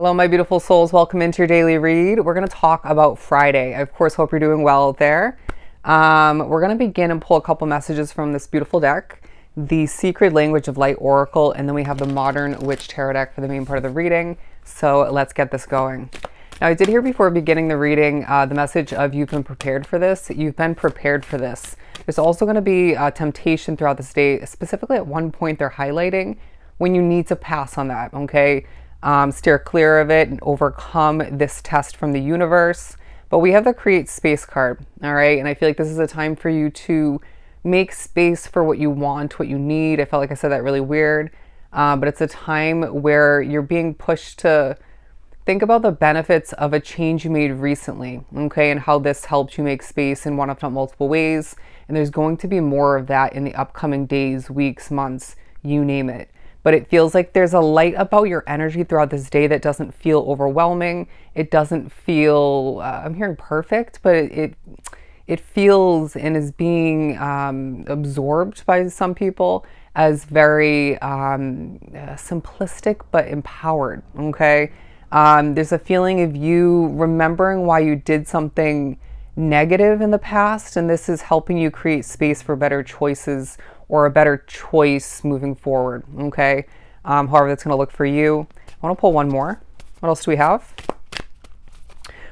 Hello, my beautiful souls. Welcome into your daily read. We're going to talk about Friday. I, of course, hope you're doing well out there. We're going to begin and pull a couple messages from this beautiful deck, the Secret Language of Light Oracle, and then we have the Modern Witch Tarot deck for the main part of the reading. So let's get this going. Now, I did hear before beginning the reading the message of you've been prepared for this. You've been prepared for this. There's also going to be temptation throughout this day. Specifically at one point they're highlighting when you need to pass on that, okay? Steer clear of it and overcome this test from the universe. But we have the Create Space card, all right? And I feel like this is a time for you to make space for what you want, what you need. I felt like I said that really weird. But it's a time where you're being pushed to think about the benefits of a change you made recently, okay? And how this helped you make space in one, if not multiple ways. And there's going to be more of that in the upcoming days, weeks, months, you name it. But it feels like there's a light about your energy throughout this day that doesn't feel overwhelming. It doesn't feel, I'm hearing perfect, but it feels and is being absorbed by some people as very simplistic but empowered, okay? There's a feeling of you remembering why you did something negative in the past, and this is helping you create space for better choices or a better choice moving forward, okay? However that's going to look for you. I want to pull one more. What else do we have?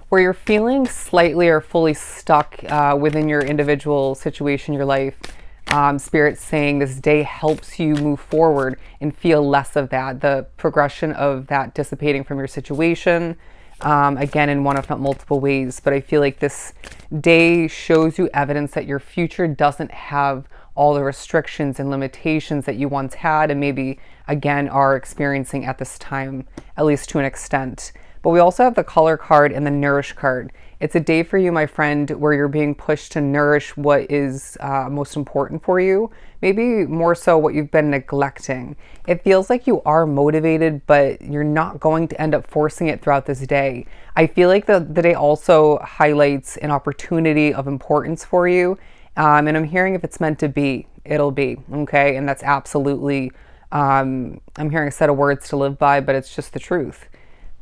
Where you're feeling slightly or fully stuck within your individual situation, your life. Spirit's saying this day helps you move forward and feel less of that. The progression of that dissipating from your situation. Again, in one, if not multiple ways. But I feel like this day shows you evidence that your future doesn't have all the restrictions and limitations that you once had and maybe again are experiencing at this time, at least to an extent. But we also have the Color card and the Nourish card. It's a day for you, my friend, where you're being pushed to nourish what is most important for you, maybe more so what you've been neglecting. It feels like you are motivated, but you're not going to end up forcing it throughout this day. I feel like the day also highlights an opportunity of importance for you. And I'm hearing if it's meant to be, it'll be, okay? And that's absolutely, I'm hearing a set of words to live by, but it's just the truth.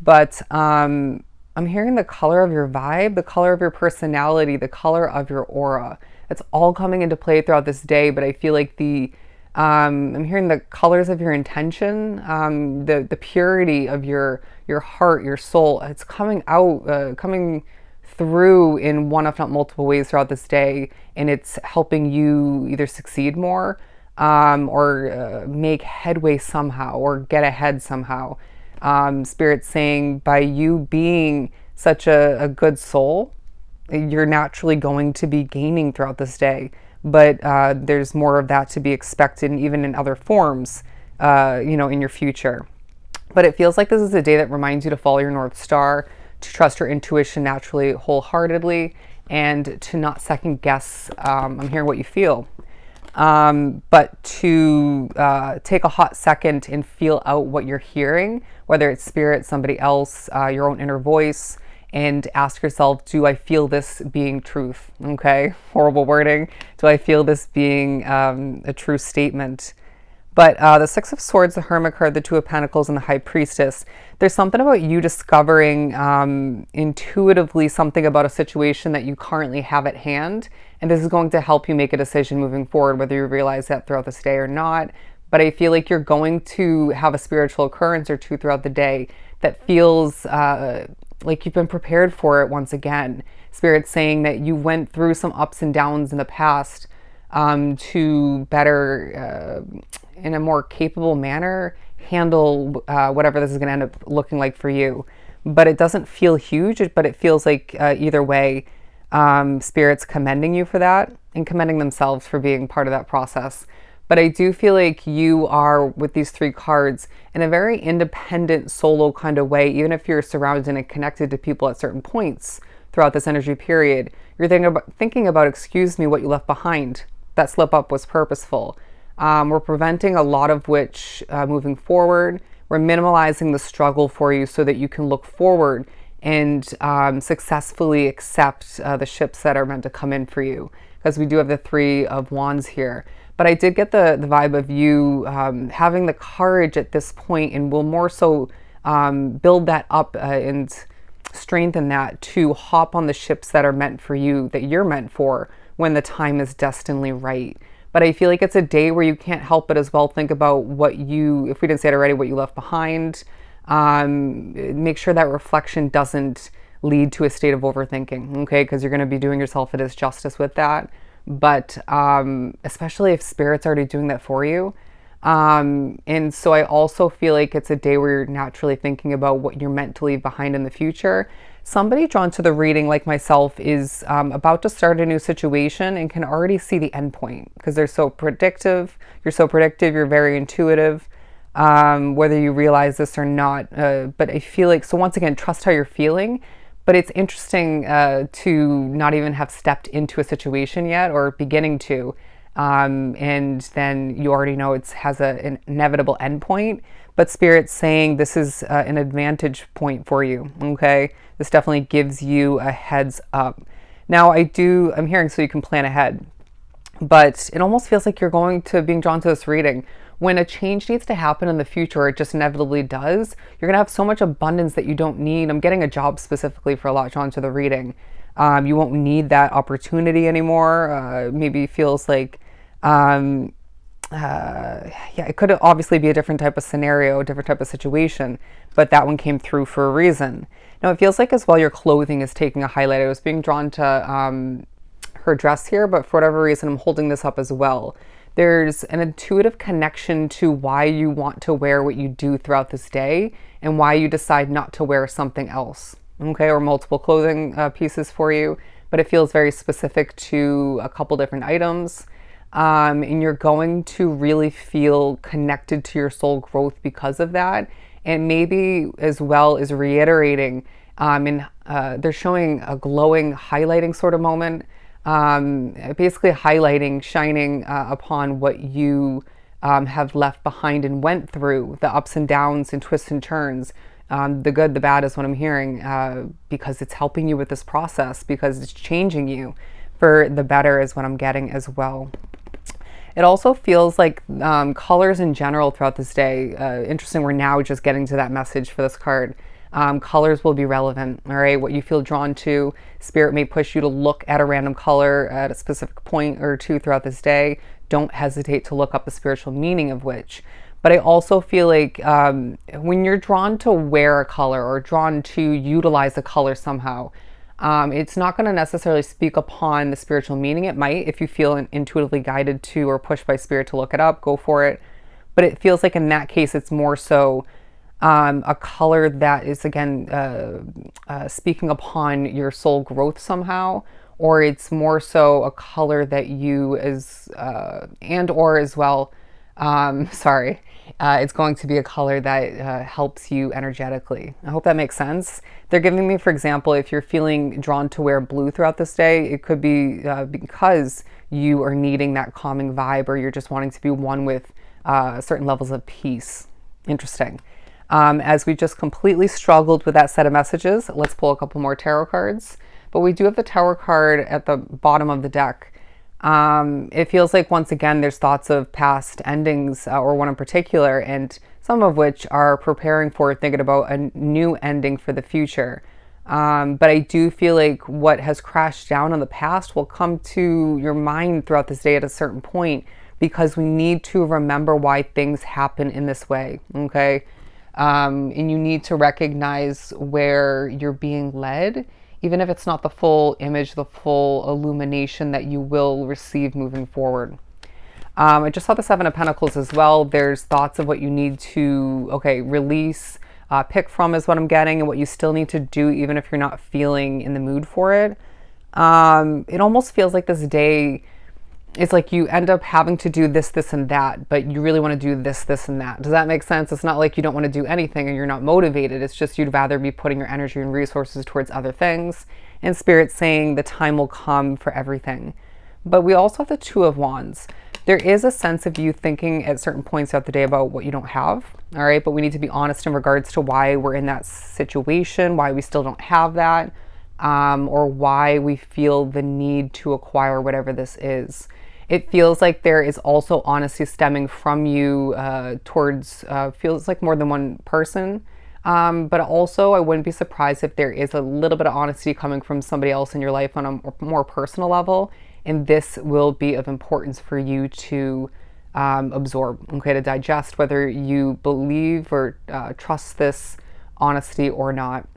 But I'm hearing the color of your vibe, the color of your personality, the color of your aura. It's all coming into play throughout this day, but I feel like I'm hearing the colors of your intention, the purity of your heart, your soul. It's coming out, coming through in one, if not multiple ways throughout this day, and it's helping you either succeed more or make headway somehow or get ahead somehow. Spirit's saying by you being such a good soul, you're naturally going to be gaining throughout this day, but there's more of that to be expected, and even in other forms, in your future. But it feels like this is a day that reminds you to follow your North Star, to trust your intuition naturally, wholeheartedly, and to not second guess, I'm hearing what you feel, but to take a hot second and feel out what you're hearing, whether it's spirit, somebody else, your own inner voice, and ask yourself, do I feel this being truth? Okay, horrible wording. Do I feel this being a true statement? But the Six of Swords, the Hermit card, the Two of Pentacles, and the High Priestess, there's something about you discovering intuitively something about a situation that you currently have at hand. And this is going to help you make a decision moving forward, whether you realize that throughout this day or not. But I feel like you're going to have a spiritual occurrence or two throughout the day that feels like you've been prepared for it once again. Spirit's saying that you went through some ups and downs in the past to better, in a more capable manner, handle whatever this is going to end up looking like for you. But it doesn't feel huge, but it feels like either way, Spirit's commending you for that and commending themselves for being part of that process. But I do feel like you are, with these three cards, in a very independent, solo kind of way, even if you're surrounded and connected to people at certain points throughout this energy period. You're thinking about, excuse me, what you left behind. That slip up was purposeful. We're preventing a lot of which moving forward. We're minimalizing the struggle for you so that you can look forward and successfully accept the ships that are meant to come in for you. Because we do have the Three of Wands here. But I did get the vibe of you having the courage at this point, and will more so build that up and strengthen that to hop on the ships that are meant for you, that you're meant for when the time is destinedly right. But I feel like it's a day where you can't help but as well think about what you, if we didn't say it already, what you left behind. Make sure that reflection doesn't lead to a state of overthinking, okay? Because you're going to be doing yourself a disjustice with that. But especially if spirit's already doing that for you. And so I also feel like it's a day where you're naturally thinking about what you're meant to leave behind in the future. Somebody drawn to the reading, like myself, is about to start a new situation and can already see the end point because they're so predictive. You're so predictive. You're very intuitive, whether you realize this or not. But I feel like, so once again, trust how you're feeling. But it's interesting to not even have stepped into a situation yet or beginning to. And then you already know it has an inevitable endpoint. But Spirit's saying this is an advantage point for you, okay? This definitely gives you a heads up. Now, I'm hearing so you can plan ahead. But it almost feels like you're being drawn to this reading. When a change needs to happen in the future, or it just inevitably does, you're going to have so much abundance that you don't need. I'm getting a job specifically for a lot drawn to the reading. You won't need that opportunity anymore. Maybe feels like, it could obviously be a different type of scenario, a different type of situation, but that one came through for a reason. Now, it feels like as well your clothing is taking a highlight. I was being drawn to her dress here, but for whatever reason, I'm holding this up as well. There's an intuitive connection to why you want to wear what you do throughout this day and why you decide not to wear something else, okay, or multiple clothing pieces for you, but it feels very specific to a couple different items. And you're going to really feel connected to your soul growth because of that. And maybe as well as reiterating, they're showing a glowing, highlighting sort of moment. Basically highlighting, shining upon what you have left behind and went through, the ups and downs and twists and turns, the good, the bad is what I'm hearing, because it's helping you with this process, because it's changing you for the better is what I'm getting as well. It also feels like colors in general throughout this day, interesting, we're now just getting to that message for this card. Colors will be relevant, all right? What you feel drawn to, Spirit may push you to look at a random color at a specific point or two throughout this day. Don't hesitate to look up the spiritual meaning of which. But I also feel like when you're drawn to wear a color or drawn to utilize a color somehow, it's not going to necessarily speak upon the spiritual meaning. It might, if you feel intuitively guided to or pushed by Spirit to look it up, go for it. But it feels like in that case, it's more so a color that is again speaking upon your soul growth somehow, or it's more so a color that you as and or as well it's going to be a color that helps you energetically. I hope that makes sense. They're giving me, for example, if you're feeling drawn to wear blue throughout this day, it could be because you are needing that calming vibe, or you're just wanting to be one with certain levels of peace. Interesting. As we just completely struggled with that set of messages, let's pull a couple more tarot cards. But we do have the Tower card at the bottom of the deck. It feels like, once again, there's thoughts of past endings, or one in particular, and some of which are preparing for, thinking about a new ending for the future. But I do feel like what has crashed down in the past will come to your mind throughout this day at a certain point, because we need to remember why things happen in this way, okay? And you need to recognize where you're being led, even if it's not the full image, the full illumination that you will receive moving forward. I just saw the Seven of Pentacles as well. There's thoughts of what you need to, release, pick from is what I'm getting, and what you still need to do even if you're not feeling in the mood for it. It almost feels like this day, it's like you end up having to do this, this, and that, but you really want to do this, this, and that. Does that make sense? It's not like you don't want to do anything and you're not motivated. It's just you'd rather be putting your energy and resources towards other things. And Spirit's saying the time will come for everything. But we also have the Two of Wands. There is a sense of you thinking at certain points throughout the day about what you don't have, all right? But we need to be honest in regards to why we're in that situation, why we still don't have that, or why we feel the need to acquire whatever this is. It feels like there is also honesty stemming from you towards, feels like more than one person. But also, I wouldn't be surprised if there is a little bit of honesty coming from somebody else in your life on a more personal level. And this will be of importance for you to absorb, okay, to digest, whether you believe or trust this honesty or not.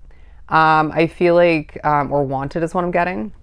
I feel like, or wanted is what I'm getting.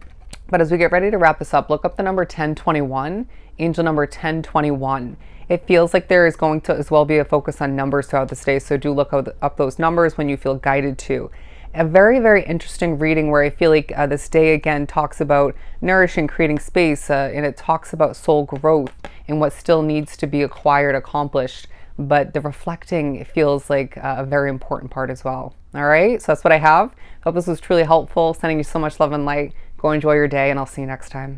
But as we get ready to wrap this up, look up the number 1021, angel number 1021. It feels like there is going to as well be a focus on numbers throughout this day, so do look up those numbers when you feel guided to. A very, very interesting reading where I feel like this day again talks about nourishing, creating space, and it talks about soul growth and what still needs to be acquired, accomplished. But the reflecting feels like a very important part as well. All right, so that's what I have. Hope this was truly helpful. Sending you so much love and light. Go enjoy your day, and I'll see you next time.